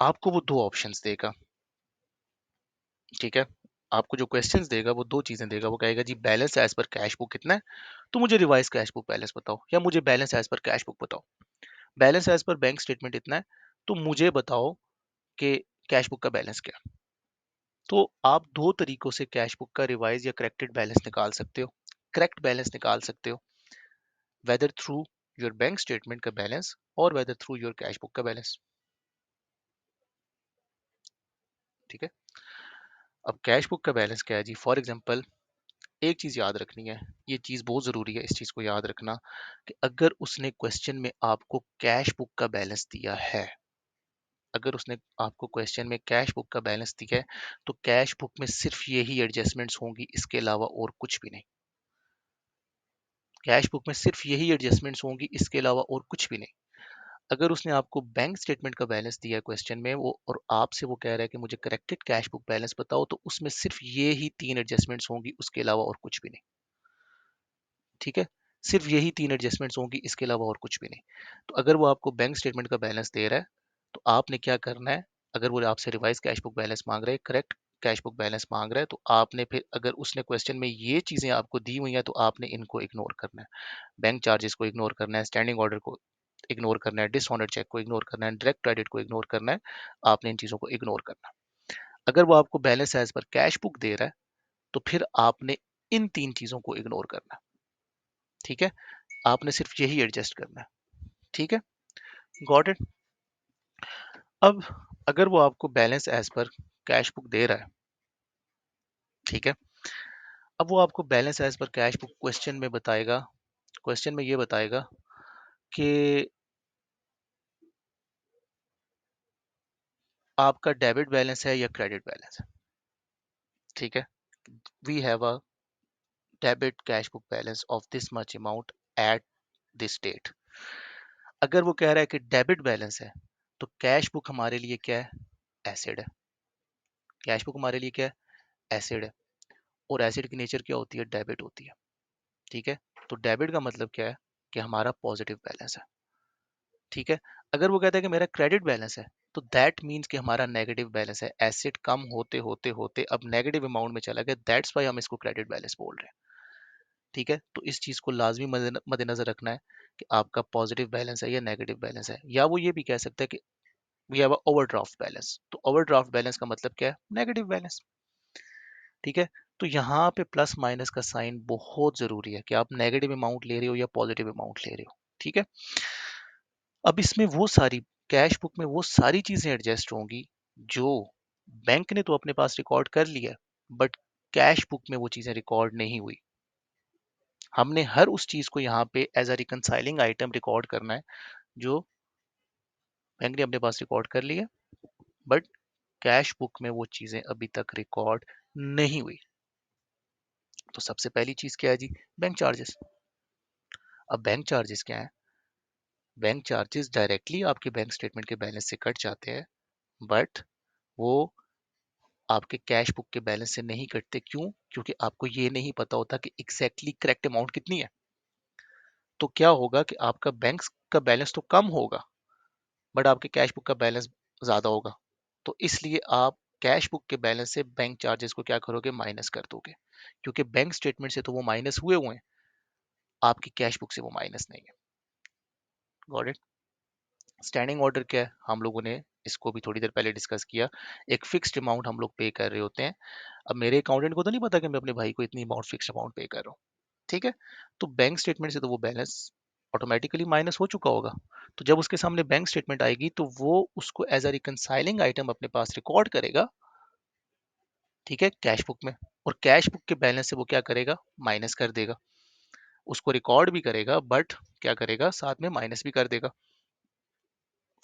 आपको वो दो ऑप्शंस देगा। ठीक है, आपको जो क्वेश्चंस देगा वो दो चीजें देगा। वो कहेगा जी balance as per cash book कितना है, तो मुझे रिवाइज कैश बुक बैलेंस बताओ, या मुझे balance as per cash book बताओ। Balance as per bank statement इतना है, तो मुझे बताओ कि कैश बुक का बैलेंस क्या है। तो आप दो तरीकों से कैश बुक का रिवाइज या करेक्टेड बैलेंस निकाल सकते हो। करेक्ट बैलेंस निकाल सकते हो whether through your bank statement का बैलेंस, और whether through your cash book का बैलेंस। ठीक है, अब कैश बुक का बैलेंस क्या है जी? फॉर एग्जांपल, एक चीज याद रखनी है, ये चीज बहुत जरूरी है, इस चीज को याद रखना कि अगर उसने क्वेश्चन में आपको कैश बुक का बैलेंस दिया है, अगर उसने आपको क्वेश्चन में कैश बुक का बैलेंस दिया है, तो कैश बुक में सिर्फ यही एडजस्टमेंट्स होंगी, इसके अलावा और कुछ भी नहीं। कैश बुक में सिर्फ यही एडजस्टमेंट्स होंगी, इसके अलावा और कुछ भी नहीं। अगर उसने आपको बैंक स्टेटमेंट का बैलेंस दिया है क्वेश्चन में वो, और आपसे वो कह रहा है कि मुझे करेक्टेड कैश बुक बैलेंस बताओ, तो उसमें सिर्फ ये ही 3 एडजस्टमेंट्स होंगी, उसके अलावा और कुछ भी नहीं। ठीक है, सिर्फ यही 3 एडजस्टमेंट्स होंगी, इसके अलावा और कुछ भी नहीं। तो अगर वो आपको बैंक स्टेटमेंट का बैलेंस दे रहा है, तो आपने क्या करना है, अगर वो आपसे रिवाइज कैश बुक बैलेंस मांग रहा है, करेक्ट कैश बुक बैलेंस मांग रहा है, तो आपने फिर, अगर उसने क्वेश्चन में ये चीजें आपको दी हुई हैं, तो आपने इनको इग्नोर करना है। बैंक चार्जेस को इग्नोर करना है, स्टैंडिंग ऑर्डर को इग्नोर करना है, डिसऑनर्ड चेक को इग्नोर करना है, डायरेक्ट क्रेडिट को इग्नोर करना है। आपने इन चीजों को इग्नोर करना है। अगर वो आपको balance as per cash book दे रहा है, तो फिर आपने इन 3 चीजों को इग्नोर करना है। ठीक है, आपने सिर्फ यही एडजस्ट करना है। ठीक है, गॉट इट। अब अगर वो आपको balance as per cash book दे रहा है, ठीक है, अब वो आपको balance as per cash book question में बताएगा, क्वेश्चन में ये बताएगा कि आपका डेबिट बैलेंस है या क्रेडिट बैलेंस है। ठीक है, we have a debit cash book balance of this much amount at this date. अगर वो कह रहा है कि डेबिट बैलेंस है, तो कैश बुक हमारे लिए क्या है, एसिड है। कैश बुक हमारे लिए क्या है, एसिड है। और एसिड की नेचर क्या होती है, डेबिट होती है। ठीक है, तो डेबिट का मतलब क्या है, कि हमारा पॉजिटिव बैलेंस है। ठीक है, अगर वो कहता है कि मेरा क्रेडिट बैलेंस है, तो दैट मीन्स कि हमारा नेगेटिव बैलेंस है। एसिड कम होते होते होते अब नेगेटिव अमाउंट में चला गया, दैट्स वाई हम इसको क्रेडिट बैलेंस बोल रहे हैं। ठीक है, तो इस चीज को लाजमी मद्देनजर रखना है कि आपका पॉजिटिव बैलेंस है या नेगेटिव बैलेंस है। या वो ये भी कह सकता है कि we have a overdraft balance. तो ओवरड्राफ्ट बैलेंस का मतलब क्या है, नेगेटिव बैलेंस। ठीक है, तो यहाँ पे प्लस माइनस का साइन बहुत जरूरी है कि आप नेगेटिव अमाउंट ले रहे हो या पॉजिटिव अमाउंट ले रहे हो। ठीक है, अब इसमें वो सारी, कैश बुक में वो सारी चीजें एडजस्ट होंगी जो बैंक ने तो अपने पास रिकॉर्ड कर लिया, बट कैश बुक में वो चीजें रिकॉर्ड नहीं हुई। हमने हर उस चीज को यहाँ पे as a reconciling item record करना है, जो बैंक ने अपने पास रिकॉर्ड कर लिया, बट कैश बुक में वो चीजें अभी तक रिकॉर्ड नहीं हुई। तो सबसे पहली चीज क्या है जी, बैंक चार्जेस। अब बैंक चार्जेस क्या है, बैंक चार्जेस डायरेक्टली आपके बैंक स्टेटमेंट के बैलेंस से कट जाते हैं, बट वो आपके कैश बुक के बैलेंस से नहीं कटते। क्यों, क्योंकि आपको ये नहीं पता होता कि एग्जैक्टली करेक्ट अमाउंट कितनी है। तो क्या होगा कि आपका बैंक का बैलेंस तो कम होगा, बट आपके कैश बुक का बैलेंस ज्यादा होगा। तो इसलिए आप कैश बुक के बैलेंस से बैंक चार्जेस को क्या करोगे, माइनस कर दोगे, क्योंकि बैंक स्टेटमेंट से तो वो माइनस हुए हुए हैं, आपकी कैश बुक से वो माइनस नहीं है। Got it. स्टैंडिंग ऑर्डर क्या है, हम लोगों ने इसको भी थोड़ी देर पहले डिस्कस किया। एक फिक्स्ड अमाउंट हम लोग पे कर रहे होते हैं। अब मेरे अकाउंटेंट को तो नहीं पता कि मैं अपने भाई को इतनी अमाउंट, फिक्स्ड अमाउंट पे कर रहा हूँ। ठीक है, तो बैंक स्टेटमेंट से तो वो बैलेंस ऑटोमेटिकली माइनस हो चुका होगा। तो जब उसके सामने बैंक स्टेटमेंट आएगी, तो वो उसको एज अ रिकंसाइलिंग आइटम अपने पास रिकॉर्ड करेगा, ठीक है, कैश बुक में। और कैश बुक के बैलेंस से वो क्या करेगा, माइनस कर देगा। उसको रिकॉर्ड भी करेगा, बट क्या करेगा, साथ में माइनस भी कर देगा,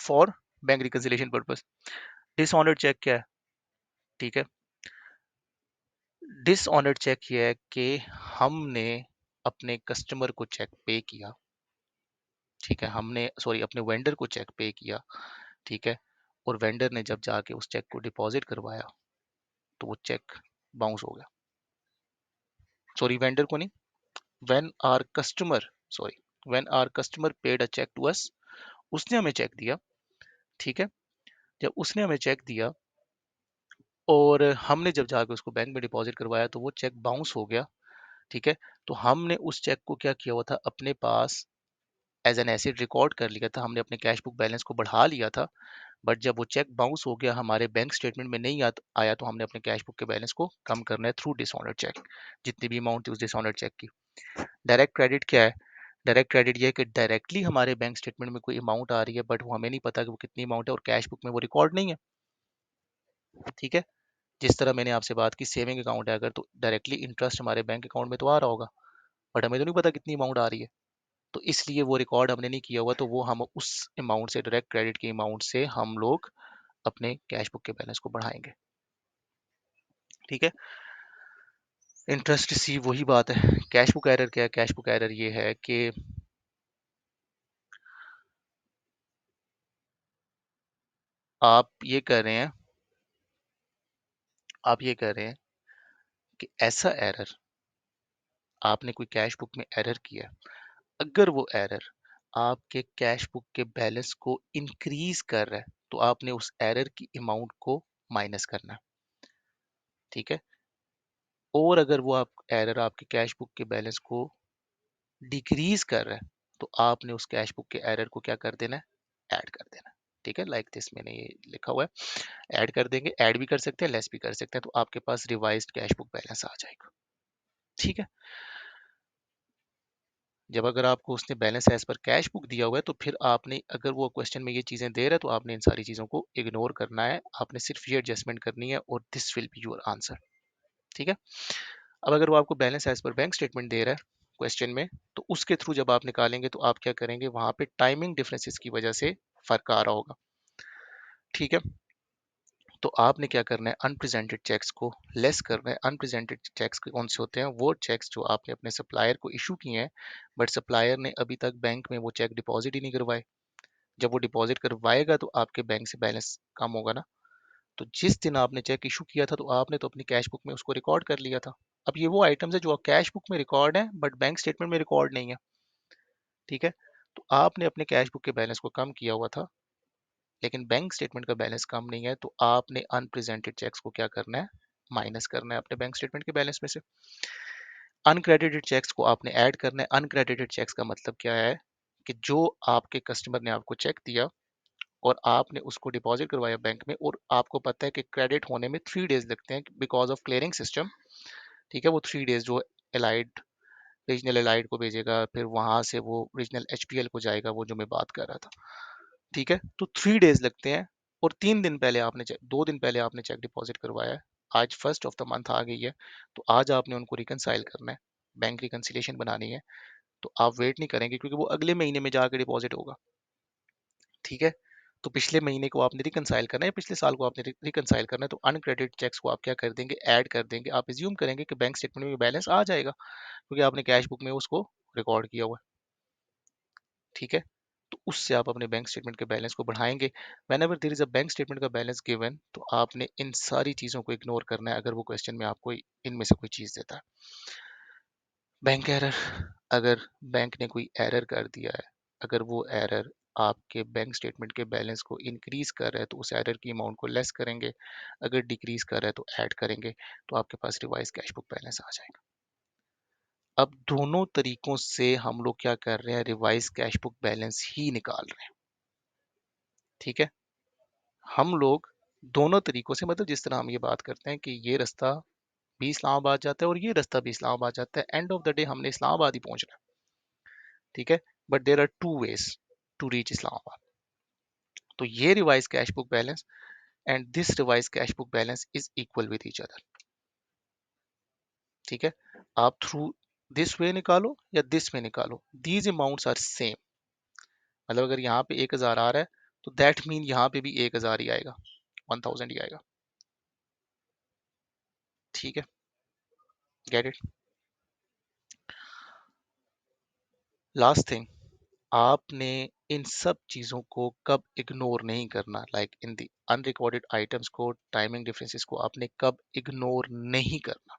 for bank reconciliation purpose. Dishonoured cheque क्या है, ठीक है, डिसऑनर्ड चेक ये है कि हमने अपने कस्टमर को चेक पे किया, ठीक है, हमने सॉरी अपने वेंडर को चेक पे किया, ठीक है, और वेंडर ने जब जाके उस चेक को डिपॉजिट करवाया, तो वो चेक बाउंस हो गया। सॉरी, वेंडर को नहीं, when our customer, sorry, when our customer paid a cheque to us, उसने हमें चेक दिया, ठीक है, जब उसने हमें चेक दिया और हमने जब जाके उसको बैंक में डिपॉजिट करवाया, तो वो चेक बाउंस हो गया, ठीक है। तो हमने उस चेक को क्या किया हुआ था, अपने पास एज एन एसिड रिकॉर्ड कर लिया था, हमने अपने कैश बुक बैलेंस को बढ़ा लिया था। बट जब वो चेक बाउंस हो गया, हमारे बैंक स्टेटमेंट में नहीं आया, तो हमने अपने कैश बुक के बैलेंस को कम करना है थ्रू डिसऑनर्ड चेक, जितनी भी अमाउंट थी उस डिसऑनर्ड चेक की। डायरेक्ट क्रेडिट क्या है, डायरेक्ट क्रेडिट ये है कि डायरेक्टली हमारे बैंक स्टेटमेंट में कोई अमाउंट आ रही है, बट वो हमें नहीं पता कि वो कितनी अमाउंट है, और कैश बुक में वो रिकॉर्ड नहीं है। ठीक है, जिस तरह मैंने आपसे बात की, सेविंग अकाउंट है अगर, तो डायरेक्टली इंटरेस्ट हमारे बैंक अकाउंट में तो आ रहा होगा, बट हमें तो नहीं पता कितनी अमाउंट आ रही है। तो इसलिए वो रिकॉर्ड हमने नहीं किया हुआ, तो वो हम उस अमाउंट से, डायरेक्ट क्रेडिट की अमाउंट से हम लोग अपने कैश बुक के बैलेंस को बढ़ाएंगे। ठीक है, इंटरेस्ट रिसीव वही बात है। कैश बुक एरर क्या है? कैश बुक एरर ये है कि आप ये कर रहे हैं आप ये कर रहे हैं कि ऐसा एरर आपने कोई कैश बुक में एरर किया, अगर वो एरर आपके कैश बुक के बैलेंस को इंक्रीज कर रहा है तो आपने उस एरर की अमाउंट को माइनस करना है। ठीक है। और अगर वो आप एरर आपके कैश बुक के बैलेंस को डिक्रीज कर रहा है तो आपने उस कैश बुक के एरर को क्या कर देना है? ऐड कर देना है। ठीक है, लाइक दिस मैंने ये लिखा हुआ है, ऐड कर देंगे। ऐड भी कर सकते हैं, लेस भी कर सकते हैं, तो आपके पास रिवाइज्ड कैश बुक बैलेंस आ जाएगा। ठीक है। जब अगर आपको उसने balance as per cash book दिया हुआ है तो फिर आपने, अगर वो क्वेश्चन में ये चीज़ें दे रहा है तो आपने इन सारी चीज़ों को इग्नोर करना है। आपने सिर्फ ये एडजस्टमेंट करनी है और this will be your answer. ठीक है। अब अगर वो आपको balance as per bank statement दे रहा है क्वेश्चन में, तो उसके थ्रू जब आप निकालेंगे तो आप क्या करेंगे, वहां पे टाइमिंग डिफरेंसेस की वजह से फर्क आ रहा होगा। ठीक है। तो आपने क्या करना है, अनप्रेजेंटेड चेक्स को लेस करना है। अनप्रेजेंटेड चेक्स कौन से होते हैं? वो चेक्स जो आपने अपने सप्लायर को इशू किए हैं बट सप्लायर ने अभी तक बैंक में वो चेक डिपॉजिट ही नहीं करवाए। जब वो डिपॉजिट करवाएगा तो आपके बैंक से बैलेंस कम होगा ना। तो जिस दिन आपने चेक इशू किया था तो आपने तो अपनी कैश बुक में उसको रिकॉर्ड कर लिया था। अब ये वो आइटम्स है जो कैश बुक में रिकॉर्ड है बट बैंक स्टेटमेंट में रिकॉर्ड नहीं है। ठीक है। तो आपने अपने कैश बुक के बैलेंस को कम किया हुआ था लेकिन बैंक स्टेटमेंट का बैलेंस कम नहीं है, तो आपने अनप्रेजेंटेड चेक्स को क्या करना है, माइनस करना है अपने बैंक स्टेटमेंट के बैलेंस में से। अनक्रेडिटेड चेक्स को आपने ऐड करना है। अनक्रेडिटेड चेक्स का मतलब क्या है कि जो आपके कस्टमर ने आपको चेक दिया और आपने उसको डिपॉजिट करवाया बैंक में, और आपको पता है कि क्रेडिट होने में 3 डेज लगते हैं बिकॉज ऑफ क्लियरिंग सिस्टम। ठीक है। वो 3 डेज जो एलाइड रीजनल एलाइड को भेजेगा, फिर वहां से वो रीजनल एचपीएल को जाएगा, वो जो मैं बात कर रहा था। ठीक है। तो 3 डेज लगते हैं। और 3 दिन पहले आपने 2 दिन पहले आपने चेक डिपॉजिट करवाया है। आज फर्स्ट ऑफ द मंथ आ गई है, तो आज आपने उनको रिकनसाइल करना है, बैंक रिकनसिलेशन बनानी है। तो आप वेट नहीं करेंगे क्योंकि वो अगले महीने में जाकर डिपॉजिट होगा। ठीक है। तो पिछले महीने को आपने रिकनसाइल करना है, पिछले साल को आपने रिकनसाइल करना है, तो अनक्रेडिट चेक्स को आप क्या कर देंगे, ऐड कर देंगे। आप एज्यूम करेंगे कि बैंक स्टेटमेंट में बैलेंस आ जाएगा क्योंकि आपने कैश बुक में उसको रिकॉर्ड किया हुआ है। ठीक है। तो उससे आप अपने बैंक स्टेटमेंट के बैलेंस को बढ़ाएंगे। When ever there is a bank statement का बैलेंस गिवन, तो आपने इन सारी चीज़ों को इग्नोर करना है अगर वो क्वेश्चन में आपको इनमें से कोई चीज़ देता है। बैंक एरर, अगर बैंक ने कोई एरर कर दिया है, अगर वो एरर आपके बैंक स्टेटमेंट के बैलेंस को इंक्रीज कर रहा है तो उस एरर की अमाउंट को लेस करेंगे। अगर डिक्रीज कर रहा है तो ऐड करेंगे। तो आपके पास रिवाइज कैश बुक बैलेंस आ जाएगा। अब दोनों तरीकों से हम लोग क्या कर रहे हैं, रिवाइज कैश बुक बैलेंस ही निकाल रहे हैं। ठीक है। हम लोग दोनों तरीकों से, मतलब जिस तरह हम ये बात करते हैं कि ये रास्ता भी इस्लामाबाद जाता है और ये रास्ता भी इस्लामाबाद जाता है, एंड ऑफ द डे हमने इस्लामाबाद ही पहुंचना है। ठीक है। But there are 2 ways to reach Islamabad. तो ये revise cash book balance and this revise cash book balance is equal with each other. ठीक है। आप थ्रू दिस वे निकालो या दिस में निकालो, दीज अमाउंट्स आर सेम। मतलब अगर यहाँ पे 1000 आ रहा है तो दैट मीन यहाँ पे भी 1000 ही आएगा, 1000 ही आएगा। ठीक है। Get it. लास्ट थिंग, आपने इन सब चीज़ों को कब इग्नोर नहीं करना, like in the unrecorded items को, टाइमिंग डिफरेंसेस को आपने कब इग्नोर नहीं करना।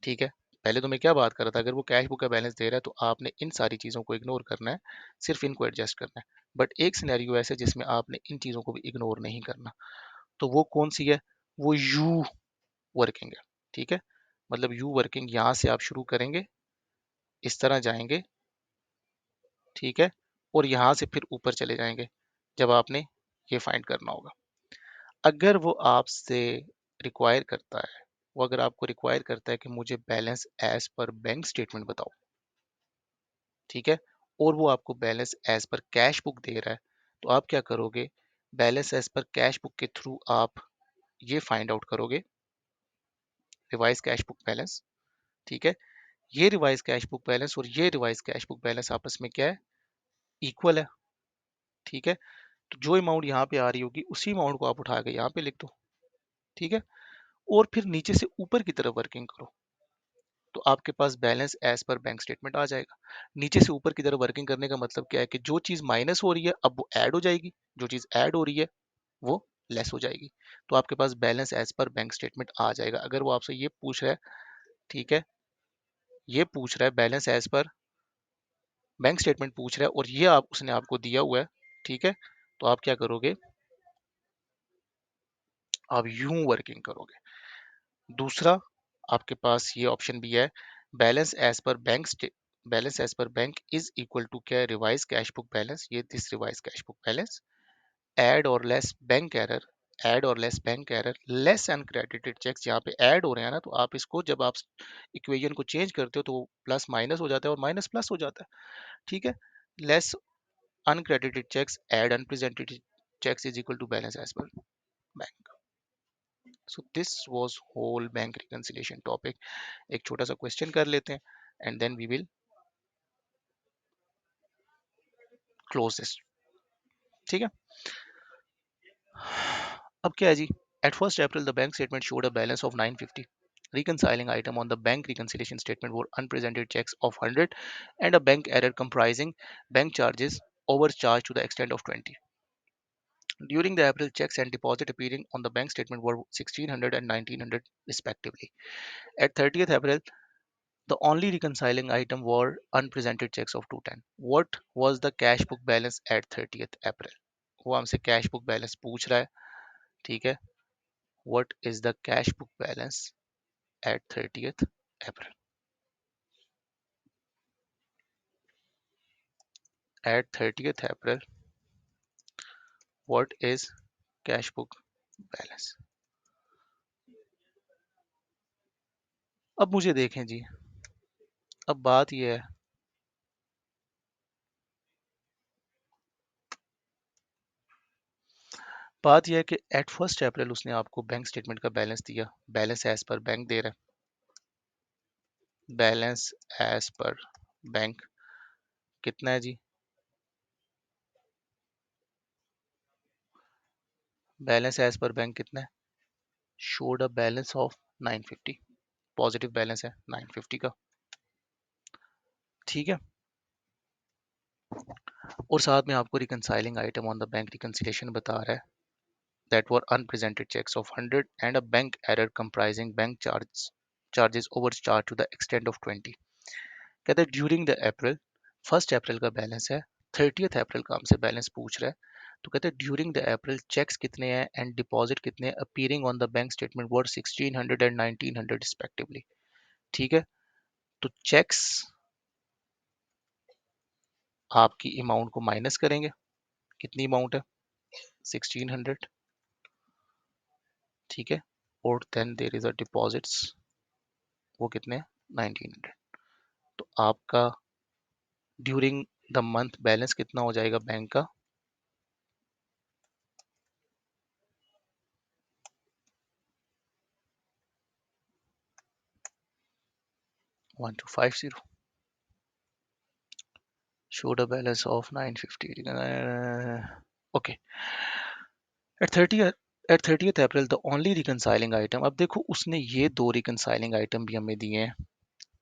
ठीक है। पहले तो मैं क्या बात कर रहा था, अगर वो कैश बुक का बैलेंस दे रहा है तो आपने इन सारी चीज़ों को इग्नोर करना है, सिर्फ इनको एडजस्ट करना है। बट एक सिनेरियो ऐसा है जिसमें आपने इन चीज़ों को भी इग्नोर नहीं करना। तो वो कौन सी है? वो यू वर्किंग है। ठीक है। मतलब यू वर्किंग, यहाँ से आप शुरू करेंगे, इस तरह जाएंगे। ठीक है। और यहाँ से फिर ऊपर चले जाएंगे जब आपने ये फाइंड करना होगा। अगर वो आपसे रिक्वायर करता है, वो अगर आपको रिक्वायर करता है कि मुझे balance as per bank statement बताओ, ठीक है, और वो आपको balance as per cash book दे रहा है, तो आप क्या करोगे, balance as per cash book के थ्रू आप ये फाइंड आउट करोगे, रिवाइज कैश बुक बैलेंस। ठीक है। ये रिवाइज कैश बुक बैलेंस और ये रिवाइज कैश बुक बैलेंस आपस में क्या है, इक्वल है। ठीक है। तो जो अमाउंट यहाँ पे आ रही होगी उसी अमाउंट को आप उठा के यहाँ पे लिख दो। ठीक है। और फिर नीचे से ऊपर की तरफ वर्किंग करो। तो आपके पास balance as per bank statement आ जाएगा। नीचे से ऊपर की तरफ वर्किंग करने का मतलब क्या है कि जो चीज माइनस हो रही है अब वो ऐड हो जाएगी, जो चीज ऐड हो रही है वो लेस हो जाएगी। तो आपके पास balance as per bank statement आ जाएगा। अगर वो आपसे ये पूछ रहा है, ठीक है, ये पूछ रहा है balance as per bank statement पूछ रहा है और ये आप उसने आपको दिया हुआ है, ठीक है, तो आप क्या करोगे, आप यूं वर्किंग करोगे। दूसरा आपके पास ये ऑप्शन भी है, balance as per bank balance as per bank is equal to क्या, रिवाइज कैश बुक बैलेंस, ये this revise cash book balance add और लेस बैंक एरर, ऐड और less bank error less uncredited cheques. यहाँ पे add हो रहे हैं ना, तो आप इसको जब आप इक्वेशन को चेंज करते हो तो प्लस माइनस हो जाता है और माइनस प्लस हो जाता है, ठीक है। Less uncredited checks, add unpresented checks is equal to balance as per bank. So this was whole bank reconciliation topic. एक छोटा सा क्वेश्चन कर लेते हैं and then we will close this, ठीक है। अब क्या है जी, at 1st April the bank statement showed a balance of 950. Reconciling item on the bank reconciliation statement were unpresented checks of 100 and a bank error comprising bank charges overcharged to the extent of 20. During the April, checks and deposit appearing on the bank statement were 1600 and 1900 respectively. At 30th April, the only reconciling item were unpresented checks of 210. What was the cash book balance at 30th April? वो हमसे cash book balance पूछ रहा है, ठीक है। What is the cash book balance at 30th April? At 30th April, what is cash book balance? अब मुझे देखें जी, अब बात यह है, बात यह है कि एट 1st अप्रैल उसने आपको बैंक स्टेटमेंट का बैलेंस दिया, बैलेंस एज पर बैंक दे रहा है, बैलेंस एज पर बैंक कितना है जी, बैलेंस एज पर बैंक कितना है, showed a balance of 950, positive balance है 950 का, ठीक है। और साथ में आपको reconciling item on the bank reconciliation बता रहा है, that were unpresented checks of 100 and a bank error comprising bank charges overcharged to the extent of 20. कहते हैं ड्यूरिंग द अप्रैल, 1st अप्रैल का बैलेंस है, 30th अप्रैल का हमसे बैलेंस पूछ रहा है, तो कहते हैं ड्यूरिंग द अप्रैल चेक्स कितने हैं एंड डिपॉजिट कितने हैं appearing on the bank statement were 1600 and 1900 respectively, ठीक है। तो चेक्स आपकी अमाउंट को माइनस करेंगे, कितनी अमाउंट है 1600, ठीक है, और then there is a deposits, वो कितने हैं 1900। तो आपका ड्यूरिंग द मंथ बैलेंस कितना हो जाएगा बैंक का, 1250, showed a balance of 950, okay। At 30th April the only reconciling item, अब देखो उसने ये दो रिकंसाइलिंग आइटम भी हमें दिए हैं,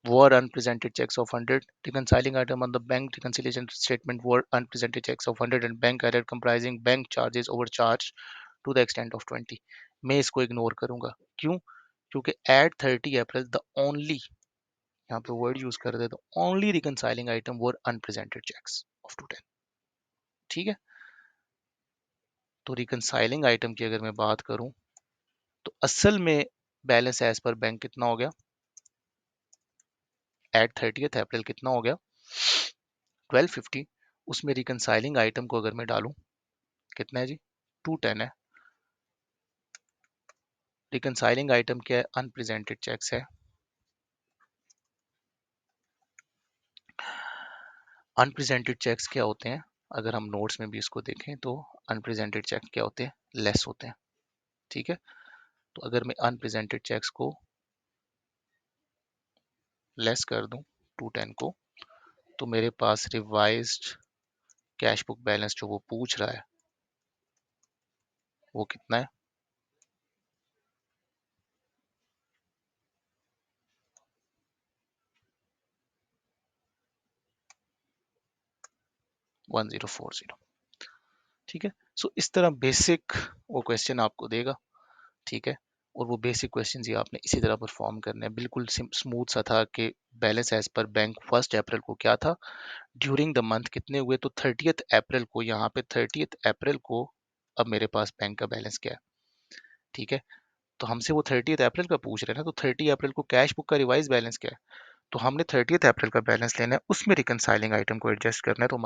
were unpresented checks of 100, reconciling item on the bank reconciliation statement were unpresented checks of 100 and bank error comprising bank charges overcharged to the extent of 20। मैं इसको इग्नोर करूंगा, क्यों, क्योंकि एट 30 अप्रैल द ओनली, यहाँ पे word use कर दे तो only reconciling item were unpresented cheques of 210, ठीक है। तो रिकंसाइलिंग आइटम की अगर मैं बात करूं तो असल में बैलेंस एज पर बैंक कितना हो गया एट 30th अप्रैल, कितना हो गया 1250। उसमें रिकंसाइलिंग आइटम को अगर मैं डालूं कितना है जी 210 है। रिकंसाइलिंग आइटम क्या है, अनप्रेजेंटेड चेक्स है। अनप्रेजेंटेड चेक्स क्या होते हैं, अगर हम नोट्स में भी इसको देखें तो अनप्रेजेंटेड चेक क्या होते हैं, लेस होते हैं, ठीक है। तो अगर मैं अनप्रेजेंटेड चेक्स को लेस कर दूं 210 को, तो मेरे पास रिवाइज्ड कैश बुक बैलेंस जो वो पूछ रहा है वो कितना है, 1040। ठीक है, सो इस तरह बेसिक वो क्वेश्चन आपको देगा। ठीक है, और वो बेसिक क्वेश्चन ही आपने इसी तरह परफॉर्म करने हैं। बिल्कुल स्मूथ सा था कि बैलेंस एज पर बैंक 1 अप्रैल को क्या था, ड्यूरिंग द मंथ कितने हुए, तो 30 अप्रैल को, यहाँ पे 30 अप्रैल को अब मेरे पास बैंक का बैलेंस क्या है। ठीक है, तो हमसे वो 30 अप्रैल का पूछ रहे हैं ना, तो 30 अप्रैल को कैश बुक का रिवाइज बैलेंस क्या है, तो हमने 30 अप्रैल का बैलेंस लेना है, उसमें रिकनसाइलिंग आइटम को एडजस्ट करना है। तो